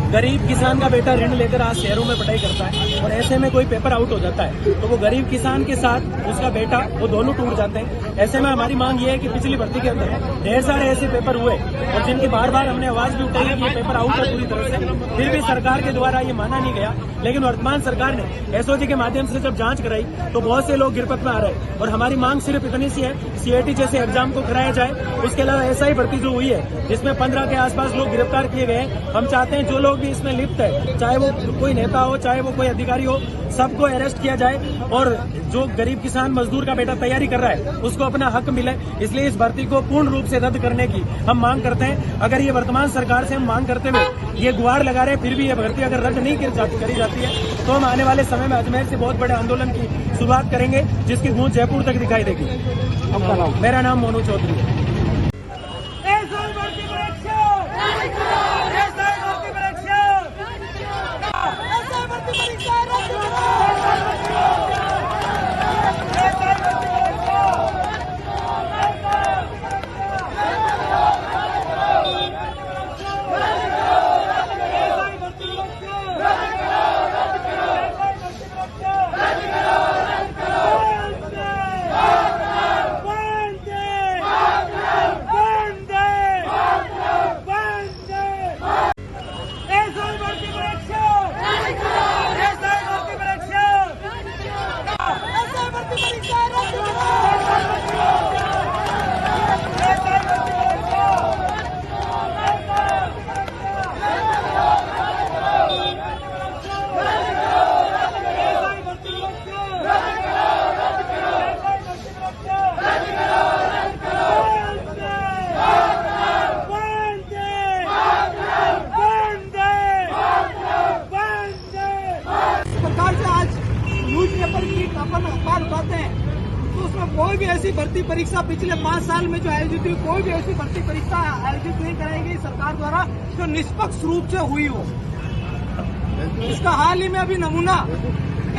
गरीब किसान का बेटा ऋण लेकर आज शहरों में पढ़ाई करता है और ऐसे में कोई पेपर आउट हो जाता है तो वो गरीब किसान के साथ उसका बेटा वो दोनों टूट जाते हैं। ऐसे में हमारी मांग ये है कि पिछली भर्ती के अंदर ढेर सारे ऐसे पेपर हुए और जिनकी बार बार हमने आवाज भी उठाई कि ये पेपर आउट है पूरी तरह से, फिर भी सरकार के द्वारा ये माना नहीं गया। लेकिन वर्तमान सरकार ने एसओजी के माध्यम से जब जांच कराई तो बहुत से लोग गिरफ्तार में आ रहे हैं और हमारी मांग सिर्फ इतनी सी है, सीएटी जैसे एग्जाम को कराया जाए। उसके अलावा ऐसा ही भर्ती जो हुई है जिसमें 15 के आसपास लोग गिरफ्तार किए गए हैं, हम चाहते हैं जो लोग भी इसमें लिप्त है, चाहे वो कोई नेता हो चाहे वो कोई अधिकारी हो, सबको अरेस्ट किया जाए और जो गरीब किसान मजदूर का बेटा तैयारी कर रहा है उसको अपना हक मिले। इसलिए इस भर्ती को पूर्ण रूप से रद्द करने की हम मांग करते हैं। अगर ये वर्तमान सरकार से हम मांग करते हुए ये गुहार लगा रहे फिर भी ये भर्ती अगर रद्द नहीं करी जाती है तो हम आने वाले समय में अजमेर से बहुत बड़े आंदोलन की शुरुआत करेंगे जिसकी गूंज जयपुर तक दिखाई देगी। मेरा नाम मोनू चौधरी है। अपन अखबार उठाते हैं तो उसमें कोई भी ऐसी भर्ती परीक्षा पिछले 5 साल में जो आयोजित हुई, कोई भी ऐसी भर्ती परीक्षा आयोजित नहीं कराई गई सरकार द्वारा जो निष्पक्ष रूप से हुई हो। इसका हाल ही में अभी नमूना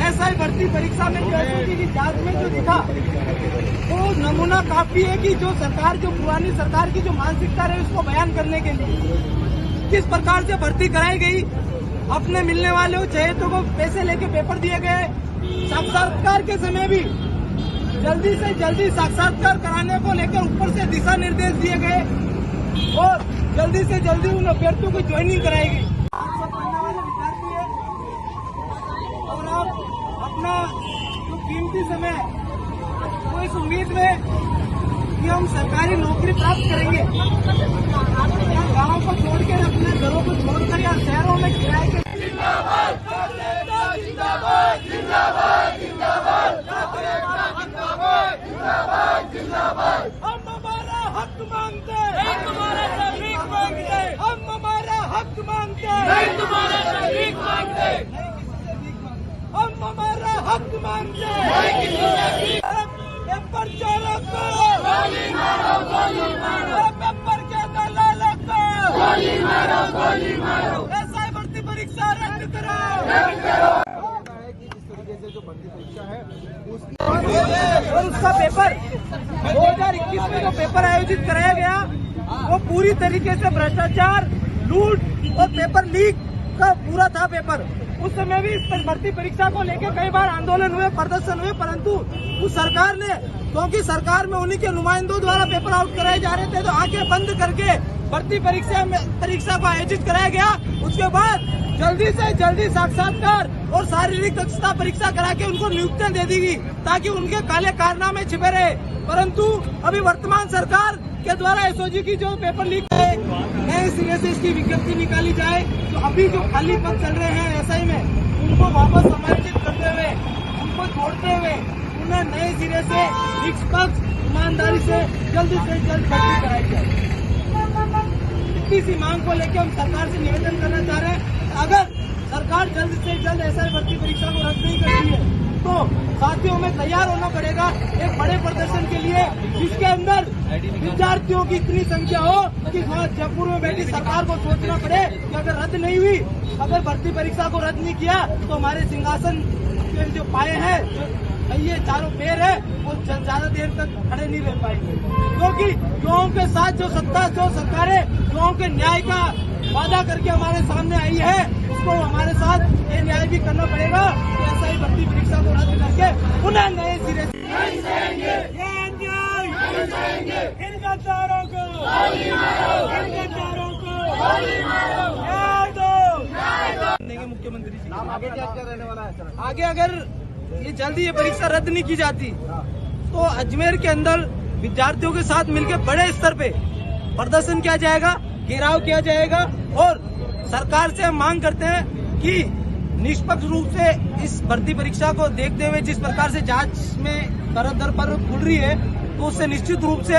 ऐसा ही भर्ती परीक्षा में जो एसओजी की जांच में जो दिखा वो नमूना काफी है कि जो सरकार जो पुरानी सरकार की जो मानसिकता रही उसको बयान करने के लिए किस प्रकार से भर्ती कराई गई। अपने मिलने वाले चहेतों को पैसे लेके पेपर दिए गए। साक्षात्कार के समय भी जल्दी से जल्दी साक्षात्कार कराने को लेकर ऊपर से दिशा निर्देश दिए गए और जल्दी से जल्दी उन अभ्यर्थियों की ज्वाइनिंग कराई गई। पढ़ने वाले विद्यार्थी है और आप अपना जो कीमती समय वो इस उम्मीद में कि हम सरकारी नौकरी प्राप्त करेंगे, गाँव को छोड़कर अपने घरों को छोड़कर या शहरों में किराए के हम हमारा हक मांगते हैं, हम हमारा हक मांगते हैं, हम हमारा हक मांगते हैं। पेपर चोरों को पेपर के दलालों को ऐसा भर्ती परीक्षा रद्द करो। जो भर्ती परीक्षा है और उसका पेपर 2021 में जो पेपर आयोजित कराया गया वो पूरी तरीके से भ्रष्टाचार, लूट और पेपर लीक का पूरा था पेपर। उस समय भी इस भर्ती परीक्षा को लेकर कई बार आंदोलन हुए, प्रदर्शन हुए, परंतु उस सरकार ने, क्योंकि सरकार में उन्हीं के नुमाइंदों द्वारा पेपर आउट कराए जा रहे थे तो आंखें बंद करके भर्ती परीक्षा को आयोजित कराया गया। उसके बाद जल्दी से जल्दी साक्षात्कार और शारीरिक दक्षता परीक्षा करा के उनको नियुक्तियां दे दी गई ताकि उनके काले कारनामे छिपे रहे। परंतु अभी वर्तमान सरकार के द्वारा एसओजी की जो पेपर लीक है नए सिरे से इसकी विज्ञप्ति निकाली जाए तो अभी जो खाली पद चल रहे हैं एसआई में उनको वापस समायोजित करते हुए, उनको जोड़ते हुए उन्हें नए सिरे से निष्पक्ष ईमानदारी से जल्द भर्ती कराई जाए। इतनी सी मांग को लेकर हम सरकार से निवेदन करना चाह रहे हैं। अगर सरकार जल्द से जल्द एसआई भर्ती परीक्षा को रद्द नहीं करती है तो साथियों में तैयार होना पड़ेगा एक बड़े प्रदर्शन के लिए जिसके अंदर विद्यार्थियों की इतनी संख्या हो कि जयपुर में बैठी सरकार को सोचना पड़े कि अगर रद्द नहीं हुई, अगर भर्ती परीक्षा को रद्द नहीं किया तो हमारे सिंहासन के जो पाए हैं, जो ये चारों पैर है वो ज्यादा देर तक खड़े नहीं रह पाएंगे। क्योंकि युवाओं के साथ जो सत्ता, जो सरकारें युवाओं के न्याय का वादा करके हमारे सामने आई है, उसको हमारे साथ ये न्याय भी करना पड़ेगा कि ऐसा ही भर्ती परीक्षा को रद्द करके पुनः नए सिरे से ये अन्याय इन गद्दारों को न्याय दो। देंगे मुख्यमंत्री जी। आगे क्या रहने वाला है सर? आगे अगर ये जल्दी ये परीक्षा रद्द नहीं की जाती तो अजमेर के अंदर विद्यार्थियों के साथ मिलकर बड़े स्तर पे प्रदर्शन किया जाएगा, घेराव किया जाएगा और सरकार से हम मांग करते हैं कि निष्पक्ष रूप से इस भर्ती परीक्षा को देखते हुए जिस प्रकार से जांच में तरह दर पर खुल रही है तो उससे निश्चित रूप से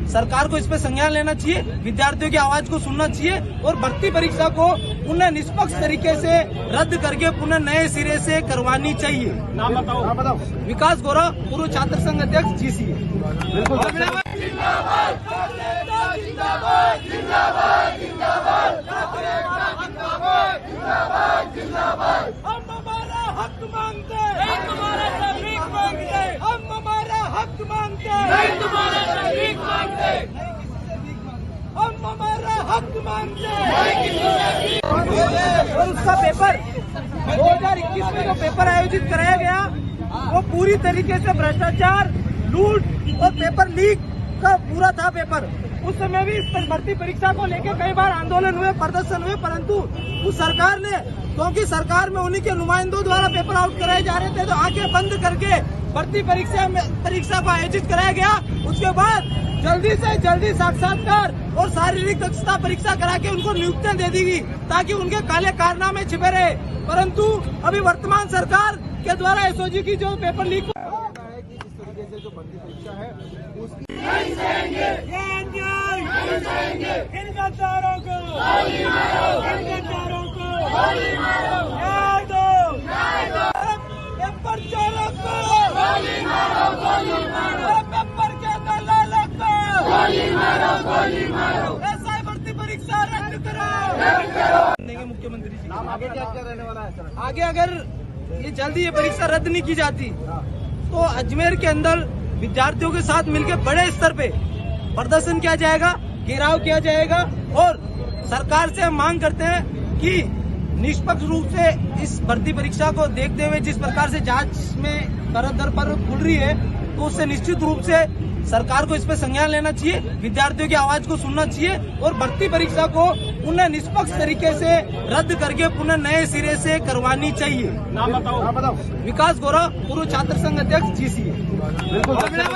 सरकार को इस पर संज्ञान लेना चाहिए, विद्यार्थियों की आवाज को सुनना चाहिए और भर्ती परीक्षा को पुनः निष्पक्ष तरीके से रद्द करके पुनः नए सिरे से करवानी चाहिए। नाम बताओ। विकास गौरव, पूर्व छात्र संघ अध्यक्ष GCA। हम हमारा हक मांगते हैं, हम हमारा हक मांगते हैं, हम हमारा हक मांगते हैं। और उसका पेपर 2021 में जो पेपर आयोजित कराया गया वो पूरी तरीके से भ्रष्टाचार, लूट और पेपर लीक का पूरा था पेपर। उस समय भी इस भर्ती परीक्षा को लेकर कई बार आंदोलन हुए, प्रदर्शन हुए, परंतु उस सरकार ने, क्योंकि सरकार में उन्हीं के नुमाइंदों द्वारा पेपर आउट कराए जा रहे थे, तो आंखें बंद करके भर्ती परीक्षा को आयोजित कराया गया। उसके बाद जल्दी से जल्दी साक्षात्कार और शारीरिक दक्षता परीक्षा करा के उनको नियुक्तियां दे दी गई ताकि उनके काले कारनामे छिपे रहे। परंतु अभी वर्तमान सरकार के द्वारा एसओजी की जो पेपर लीक है कि जिस तरीके से जो भर्ती परीक्षा है उसकी ये अन्याय इन गद्दारों को न्याय दो। पेपर चोरों को, पेपर के दलालों को ऐसा ही भर्ती परीक्षा रद्द करो। देंगे मुख्यमंत्री जी। आगे क्या रहने वाला है सर? आगे अगर ये जल्दी ये परीक्षा रद्द नहीं की जाती तो अजमेर के अंदर विद्यार्थियों के साथ मिलकर बड़े स्तर पे प्रदर्शन किया जाएगा, घेराव किया जाएगा और सरकार से हम मांग करते हैं कि निष्पक्ष रूप से इस भर्ती परीक्षा को देखते हुए जिस प्रकार से जांच में तरह दर पर खुल रही है तो उससे निश्चित रूप से सरकार को इस पर संज्ञान लेना चाहिए, विद्यार्थियों की आवाज को सुनना चाहिए और भर्ती परीक्षा को पुनः निष्पक्ष तरीके से रद्द करके पुनः नए सिरे से करवानी चाहिए। नाम बताओ। विकास गौरव, पूर्व छात्र संघ अध्यक्ष GCA।